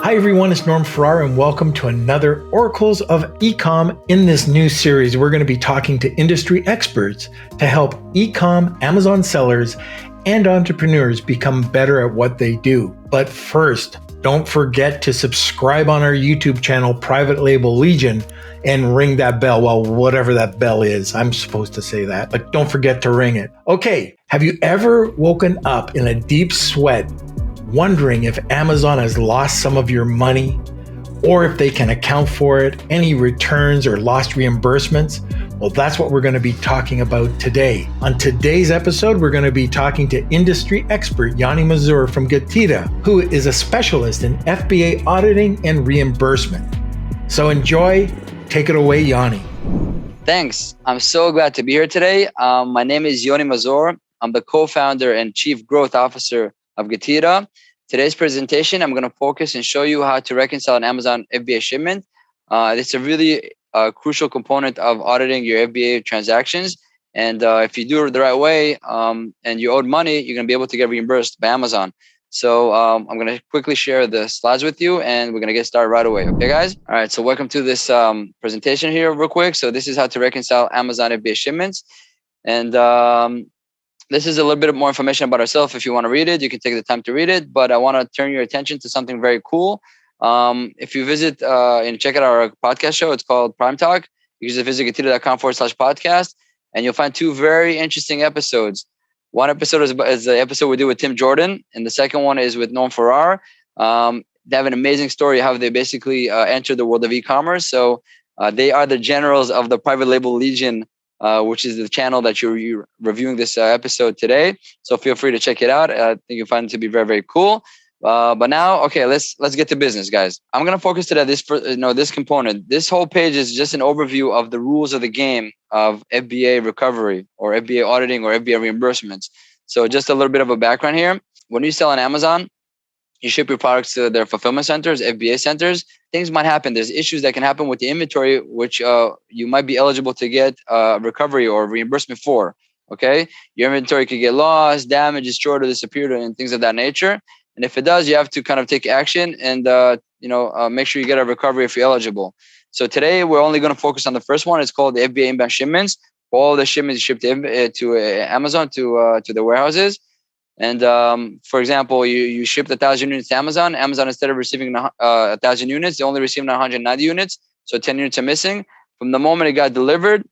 Hi everyone, it's Norm Farrar and welcome to another Oracles of Ecomm. In this new series, we're going to be talking to industry experts to help Ecomm, Amazon sellers, and entrepreneurs become better at what they do. But first, don't forget to subscribe on our YouTube channel, Private Label Legion, and ring that bell. Well, whatever that bell is, I'm supposed to say that, but don't forget to ring it. Okay, have you ever woken up in a deep sweat wondering if Amazon has lost some of your money or if they can account for it, any returns or lost reimbursements? Well, that's what we're going to be talking about today. On today's episode, we're going to be talking to industry expert Yoni Mazor from GETIDA, who is a specialist in FBA auditing and reimbursement. So enjoy. Take it away, Yoni. Thanks. I'm so glad to be here today. My name is Yoni Mazor. I'm the co-founder and chief growth officer of GETIDA. Today's presentation, I'm going to focus and show you how to reconcile an Amazon FBA shipment. It's a really crucial component of auditing your FBA transactions. And if you do it the right way and you owed money, you're going to be able to get reimbursed by Amazon. So I'm going to quickly share the slides with you and we're going to get started right away. Okay, guys? All right. So welcome to this presentation here real quick. So this is how to reconcile Amazon FBA shipments. And this is a little bit more information about ourselves. If you want to read it, you can take the time to read it. But I want to turn your attention to something very cool. If you visit and check out our podcast show, it's called Prime Talk. You can just visit getida.com/podcast, and you'll find two very interesting episodes. One episode is the episode we do with Tim Jordan, and the second one is with Norm Farrar. They have an amazing story how they basically entered the world of e-commerce. So they are the generals of the Private Label Legion, which is the channel that you're reviewing this episode today. So feel free to check it out. I think you'll find it to be very, very cool. But now, okay, let's get to business, guys. I'm going to focus today this component. This whole page is just an overview of the rules of the game of FBA recovery or FBA auditing or FBA reimbursements. So just a little bit of a background here. When you sell on Amazon, you ship your products to their fulfillment centers, FBA centers. Things might happen. There's issues that can happen with the inventory, which you might be eligible to get recovery or reimbursement for. Okay, your inventory could get lost, damaged, destroyed, or disappeared, and things of that nature. And if it does, you have to kind of take action and make sure you get a recovery if you're eligible. So today we're only going to focus on the first one. It's called the FBA inbound shipments. All the shipments shipped to Amazon to the warehouses. And for example, you shipped 1,000 units to Amazon. Amazon, instead of receiving 1,000 units, they only received 190 units. So 10 units are missing. From the moment it got delivered,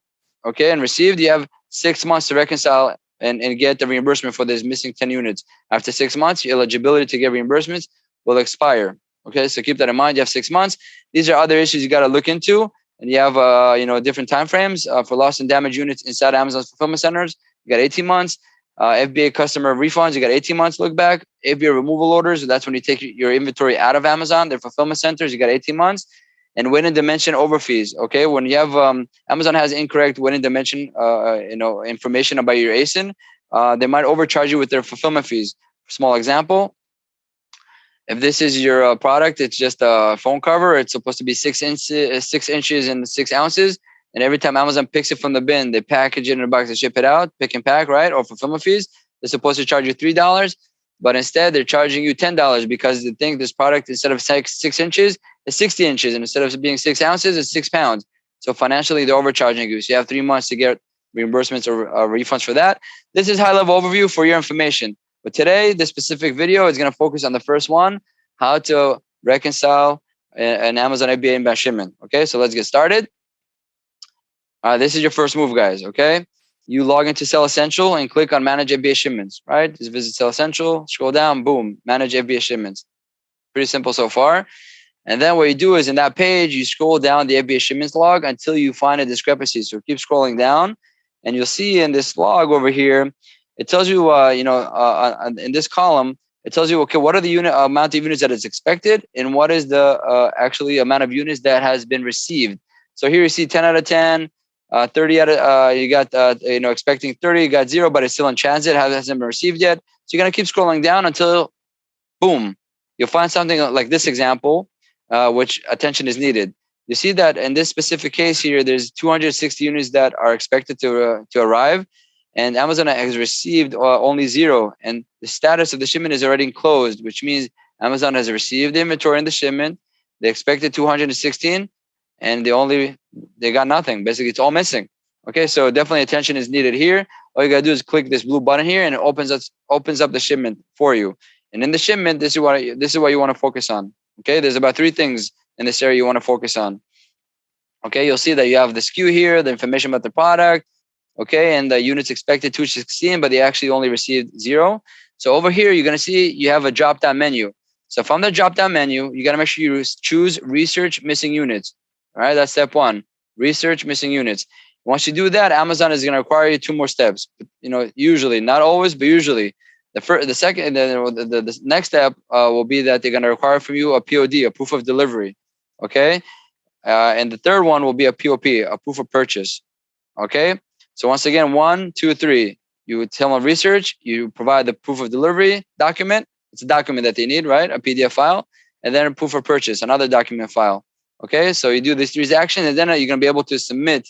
okay, and received, you have 6 months to reconcile and get the reimbursement for these missing 10 units. After 6 months, your eligibility to get reimbursements will expire. Okay, so keep that in mind. You have 6 months. These are other issues you got to look into. And you have different time frames for lost and damaged units inside Amazon's fulfillment centers. You got 18 months. FBA customer refunds, you got 18 months look back. FBA removal orders, that's when you take your inventory out of Amazon, their fulfillment centers, you got 18 months. And weight and dimension overfees. Okay, when you have Amazon has incorrect weight and dimension, information about your ASIN, they might overcharge you with their fulfillment fees. Small example: if this is your product, it's just a phone cover. It's supposed to be 6 inches and 6 ounces. And every time Amazon picks it from the bin, they package it in a box and ship it out, pick and pack, right? Or fulfillment fees. They're supposed to charge you $3, but instead they're charging you $10 because they think this product, instead of 6 inches, is 60 inches. And instead of being 6 ounces, it's 6 pounds. So financially, they're overcharging you. So you have 3 months to get reimbursements or refunds for that. This is high-level overview for your information. But today, this specific video is going to focus on the first one, how to reconcile an Amazon FBA inbound shipment. Okay, so let's get started. This is your first move, guys, okay? You log into Sell Essential and click on Manage FBA Shipments, right? Just visit Sell Essential, scroll down, boom, Manage FBA Shipments. Pretty simple so far. And then what you do is in that page, you scroll down the FBA Shipments log until you find a discrepancy. So keep scrolling down and you'll see in this log over here, it tells you, in this column, it tells you, okay, what are the amount of units that is expected and what is the actually amount of units that has been received. So here you see 10 out of 10. 30 out of you got expecting 30, you got 0, but it's still in transit, hasn't been received yet. So you're gonna keep scrolling down until boom, you'll find something like this example, which attention is needed. You see that in this specific case here, there's 260 units that are expected to arrive, and Amazon has received only 0, and the status of the shipment is already closed, which means Amazon has received the inventory in the shipment. They expected 216 and they got nothing. Basically, it's all missing. Okay, so definitely attention is needed here. All you gotta do is click this blue button here and it opens up the shipment for you. And in the shipment, this is what you want to focus on. Okay, there's about 3 things in this area you want to focus on. Okay, you'll see that you have the SKU here, the information about the product, okay, and the units expected 216, but they actually only received 0. So over here, you're gonna see you have a drop-down menu. So from the drop-down menu, you gotta make sure you choose research missing units. All right, that's step 1, research missing units. Once you do that, Amazon is gonna require you 2 more steps. Usually, not always, but usually. The next step will be that they're gonna require from you a POD, a proof of delivery, okay? And the third one will be a POP, a proof of purchase, okay? So once again, 1, 2, 3, you would tell them research, you provide the proof of delivery document. It's a document that they need, right? A PDF file, and then a proof of purchase, another document file. Okay, so you do these 3 actions, and then you're gonna be able to submit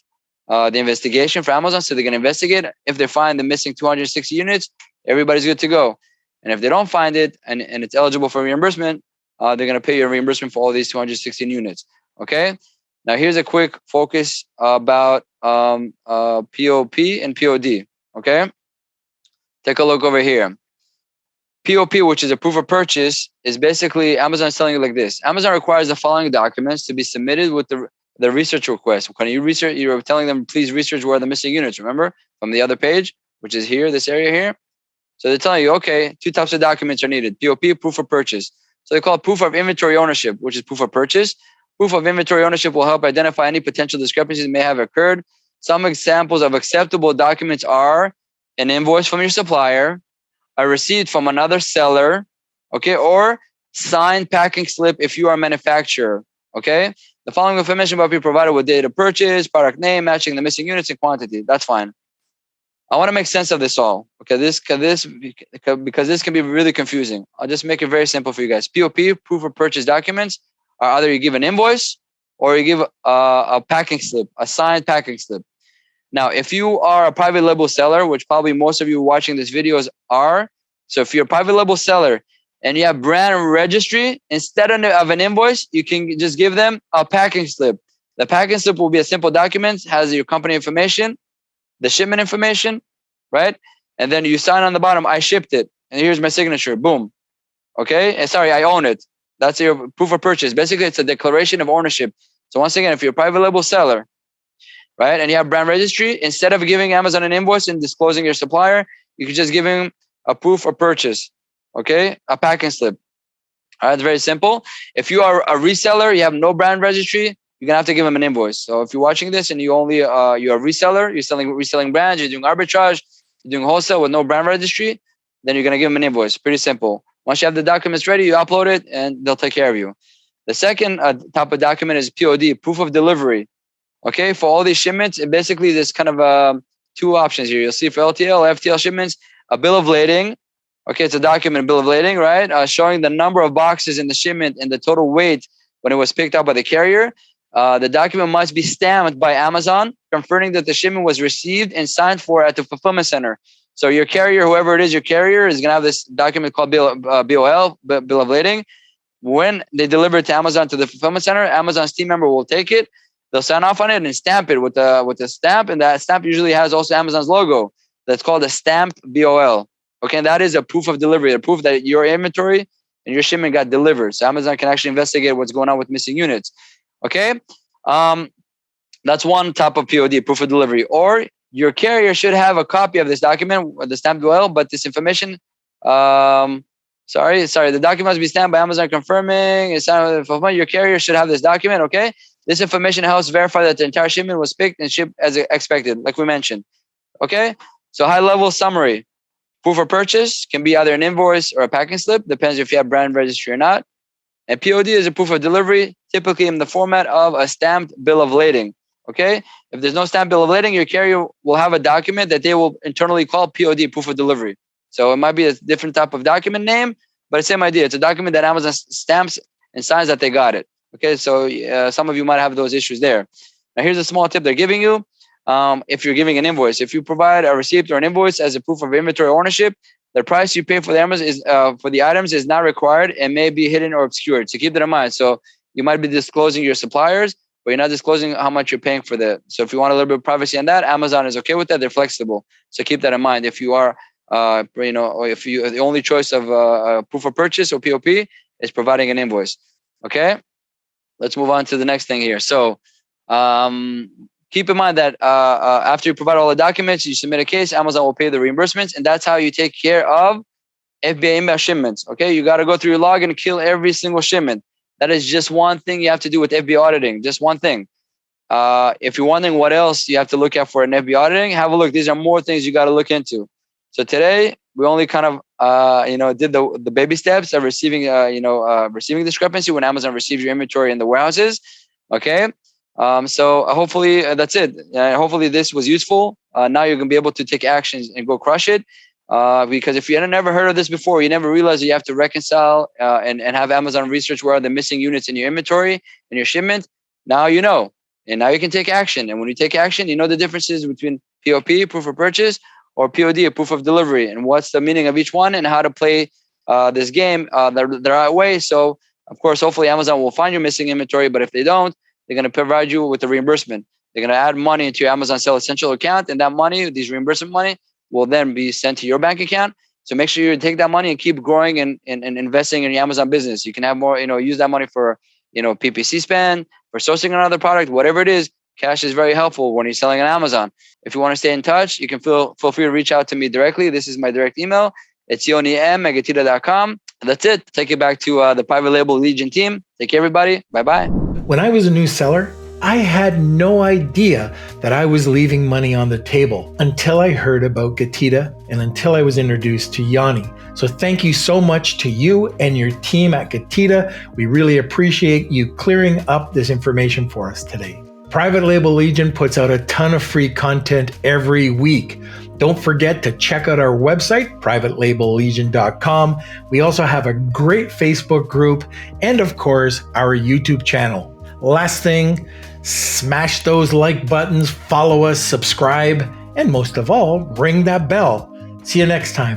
the investigation for Amazon. So they're gonna investigate. If they find the missing 260 units, everybody's good to go. And if they don't find it and it's eligible for reimbursement, they're gonna pay you a reimbursement for all these 216 units. Okay. Now here's a quick focus about POP and POD. Okay, take a look over here. POP, which is a proof of purchase, is basically Amazon is telling you like this. Amazon requires the following documents to be submitted with the research request. When you research, you're telling them, please research where the missing units, remember, from the other page, which is here, this area here. So they're telling you, okay, 2 types of documents are needed. POP, proof of purchase. So they call it proof of inventory ownership, which is proof of purchase. Proof of inventory ownership will help identify any potential discrepancies that may have occurred. Some examples of acceptable documents are an invoice from your supplier, a receipt from another seller, okay, or signed packing slip if you are a manufacturer, okay? The following information will be provided with date of purchase, product name, matching the missing units and quantity. That's fine. I want to make sense of this all, okay? Because this can be really confusing. I'll just make it very simple for you guys. POP, proof of purchase documents, are either you give an invoice or you give a packing slip, a signed packing slip. Now, if you are a private label seller, which probably most of you watching this videos are, so if you're a private label seller and you have brand registry, instead of an invoice, you can just give them a packing slip. The packing slip will be a simple document, has your company information, the shipment information, right? And then you sign on the bottom, I shipped it, and here's my signature, boom. Okay, and sorry, I own it. That's your proof of purchase. Basically, it's a declaration of ownership. So once again, if you're a private label seller, right, and you have brand registry, instead of giving Amazon an invoice and disclosing your supplier, you can just give him a proof of purchase, okay, a packing slip. All right, it's very simple. If you are a reseller, you have no brand registry, you're gonna have to give them an invoice. So if you're watching this and you're a reseller, you're reselling brands, you're doing arbitrage, you're doing wholesale with no brand registry, then you're gonna give them an invoice. Pretty simple. Once you have the documents ready, you upload it and they'll take care of you. The second type of document is POD, proof of delivery. Okay, for all these shipments, basically there's kind of 2 options here. You'll see for LTL, FTL shipments, a bill of lading. Okay, it's a document, bill of lading, right? Showing the number of boxes in the shipment and the total weight when it was picked up by the carrier. The document must be stamped by Amazon, confirming that the shipment was received and signed for at the fulfillment center. So your carrier, whoever it is, your carrier is going to have this document called BOL, bill of lading. When they deliver it to Amazon to the fulfillment center, Amazon's team member will take it. They'll sign off on it and stamp it with the stamp, and that stamp usually has also Amazon's logo. That's called a stamped BOL. Okay, and that is a proof of delivery, a proof that your inventory and your shipment got delivered. So Amazon can actually investigate what's going on with missing units. Okay, that's one type of POD, proof of delivery. Or your carrier should have a copy of this document, the stamped BOL, but this information, the document must be stamped by Amazon confirming it's your carrier should have this document. Okay, this information helps verify that the entire shipment was picked and shipped as expected, like we mentioned. Okay, so high level summary. Proof of purchase can be either an invoice or a packing slip, depends if you have brand registry or not. And POD is a proof of delivery, typically in the format of a stamped bill of lading. Okay, if there's no stamped bill of lading, your carrier will have a document that they will internally call POD, proof of delivery. So it might be a different type of document name, but same idea. It's a document that Amazon stamps and signs that they got it. Okay, so some of you might have those issues there. Now here's a small tip they're giving you. If you're giving an invoice, if you provide a receipt or an invoice as a proof of inventory ownership, the price you pay for the for the items is not required and may be hidden or obscured. So keep that in mind. So you might be disclosing your suppliers, but you're not disclosing how much you're paying for the. So if you want a little bit of privacy on that, Amazon is okay with that. They're flexible. So keep that in mind. If you are, or if you the only choice of proof of purchase or POP is providing an invoice. Okay, let's move on to the next thing here. So keep in mind that after you provide all the documents, you submit a case, Amazon will pay the reimbursements, and that's how you take care of FBA inbound shipments. Okay, you got to go through your log and kill every single shipment. That is just one thing you have to do with FBA auditing. Just one thing. If you're wondering what else you have to look at for an FBA auditing, have a look. These are more things you got to look into. So today we only kind of did the baby steps of receiving receiving discrepancy when Amazon receives your inventory in the warehouses. Okay. So hopefully that's it. Hopefully this was useful. Now you're gonna be able to take actions and go crush it. Because if you had never heard of this before, you never realized that you have to reconcile and have Amazon research where are the missing units in your inventory and your shipment. Now you know, and now you can take action. And when you take action, you know the differences between POP, proof of purchase, or POD, a proof of delivery, and what's the meaning of each one and how to play this game the right way. So of course, hopefully Amazon will find your missing inventory, but if they don't, they're going to provide you with the reimbursement. They're going to add money into your Amazon Sell Essential account, and that money, these reimbursement money, will then be sent to your bank account. So make sure you take that money and keep growing and investing in your Amazon business. You can have more, use that money for, PPC spend, for sourcing another product, whatever it is. Cash is very helpful when you're selling on Amazon. If you want to stay in touch, you can feel free to reach out to me directly. This is my direct email. It's yonim@getida.com. That's it. Take it back to the private label Legion team. Take care, everybody. Bye-bye. When I was a new seller, I had no idea that I was leaving money on the table until I heard about GETIDA and until I was introduced to Yoni. So thank you so much to you and your team at GETIDA. We really appreciate you clearing up this information for us today. Private Label Legion puts out a ton of free content every week. Don't forget to check out our website, privatelabellegion.com. We also have a great Facebook group and, of course, our YouTube channel. Last thing, smash those like buttons, follow us, subscribe, and most of all, ring that bell. See you next time.